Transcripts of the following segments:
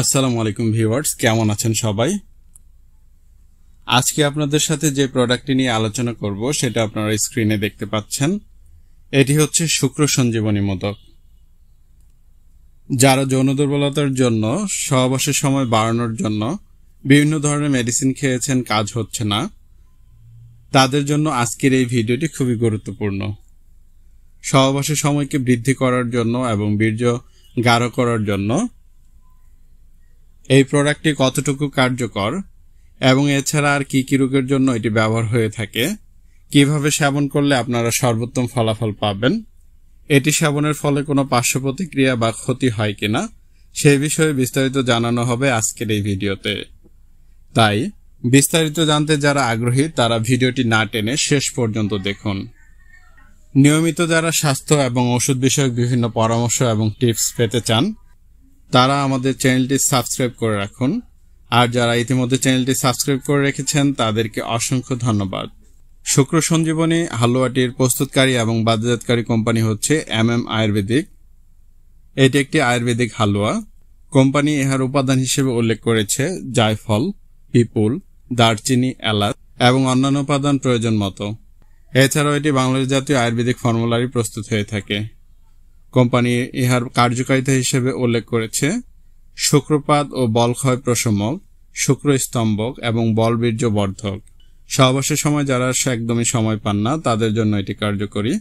আসসালামু আলাইকুম ভিউয়ার্স, কেমন আছেন সবাই? আজকে আপনাদের সাথে যে প্রোডাক্টটি নিয়ে আলোচনা করব সেটা আপনারা স্ক্রিনে দেখতে পাচ্ছেন। এটি হচ্ছে শুক্র সঞ্জীবনী মোদক। যারা যৌন দুর্বলতার জন্য, সহবাসের সময় বাড়ানোর জন্য বিভিন্ন ধরনের মেডিসিন খেয়েছেন, কাজ হচ্ছে না, তাদের জন্য আজকের এই ভিডিওটি খুবই গুরুত্বপূর্ণ। সহবাসের সময়কে বৃদ্ধি করার জন্য এবং বীর্য গাঢ় করার জন্য এই প্রোডাক্টটি কতটুকু কার্যকর এবং এছাড়া আর কি কি রোগের জন্য এটি ব্যবহার হয়ে থাকে, কিভাবে সেবন করলে আপনারা সর্বোত্তম ফলাফল পাবেন, এটি সেবনের ফলে কোনো পার্শ্ব প্রতিক্রিয়া বা ক্ষতি হয় কিনা সেই বিষয়ে বিস্তারিত জানানো হবে আজকের এই ভিডিওতে। তাই বিস্তারিত জানতে যারা আগ্রহী তারা ভিডিওটি না টেনে শেষ পর্যন্ত দেখুন। নিয়মিত যারা স্বাস্থ্য এবং ওষুধ বিষয়ক বিভিন্ন পরামর্শ এবং টিপস পেতে চান তারা আমাদের চ্যানেলটি সাবস্ক্রাইব করে রাখুন। আর যারা ইতিমধ্যে চ্যানেলটি সাবস্ক্রাইব করে রেখেছেন তাদেরকে অসংখ্য ধন্যবাদ। শুক্র সঞ্জীবনী হালুয়াটির প্রস্তুতকারী এবং বাজারজাতকারী কোম্পানি হচ্ছে MM আয়ুর্বেদিক। এটি একটি আয়ুর্বেদিক হালুয়া। কোম্পানি ইহার উপাদান হিসেবে উল্লেখ করেছে জায়ফল, পিপুল, দারচিনি, এলাচ এবং অন্যান্য উপাদান প্রয়োজন মতো। এছাড়াও এটি বাংলাদেশ জাতীয় আয়ুর্বেদিক ফর্মুলারি প্রস্তুত হয়ে থাকে। কোম্পানি ইহার কার্যকারিতা হিসেবে উল্লেখ করেছে শুক্রপাত ও বলক্ষয় প্রশমক, শুক্র স্তম্ভক এবং বলবীর্য বর্ধক। সহবাসের সময় যারা একদমই সময় পান না তাদের জন্য এটি কার্যকরী।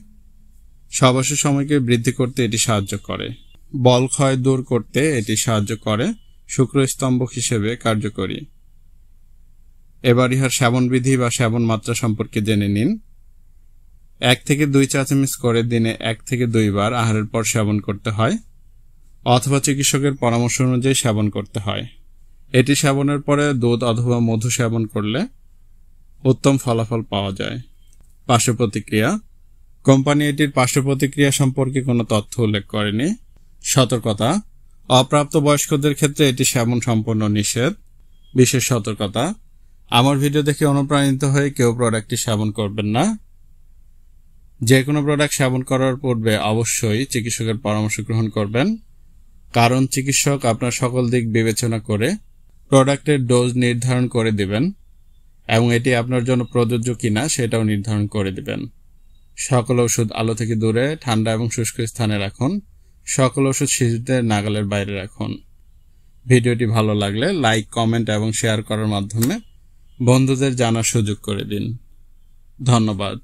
সহবাসের সময়কে বৃদ্ধি করতে এটি সাহায্য করে, বলক্ষয় দূর করতে এটি সাহায্য করে, শুক্র স্তম্ভক হিসেবে কার্যকরী। এবার ইহার সেবন বিধি বা সেবন মাত্রা সম্পর্কে জেনে নিন। 1 থেকে 2 চা চামচ করে দিনে 1 থেকে 2 বার আহারের পর সেবন করতে হয় অথবা চিকিৎসকের পরামর্শ অনুযায়ী সেবন করতে হয়। এটি সেবনের পরে দুধ অথবা মধু সেবন করলে উত্তম ফলাফল পাওয়া যায়। পার্শ্ব প্রতিক্রিয়া। কোম্পানি এটির পার্শ্ব প্রতিক্রিয়া সম্পর্কে কোনো তথ্য উল্লেখ করেনি। সতর্কতা। অপ্রাপ্ত বয়স্কদের ক্ষেত্রে এটি সেবন সম্পূর্ণ নিষেধ। বিশেষ সতর্কতা। আমার ভিডিও দেখে অনুপ্রাণিত হয়ে কেউ প্রোডাক্টটি সেবন করবেন না। যে কোনো প্রোডাক্ট সেবন করার পূর্বে অবশ্যই চিকিৎসকের পরামর্শ গ্রহণ করবেন, কারণ চিকিৎসক আপনার সকল দিক বিবেচনা করে প্রোডাক্টের ডোজ নির্ধারণ করে দিবেন এবং এটি আপনার জন্য প্রযোজ্য কিনা সেটাও নির্ধারণ করে দিবেন। সকল ওষুধ আলো থেকে দূরে, ঠান্ডা এবং শুষ্ক স্থানে রাখুন। সকল ওষুধ শিশুদের নাগালের বাইরে রাখুন। ভিডিওটি ভালো লাগলে লাইক, কমেন্ট এবং শেয়ার করার মাধ্যমে বন্ধুদের জানার সুযোগ করে দিন। ধন্যবাদ।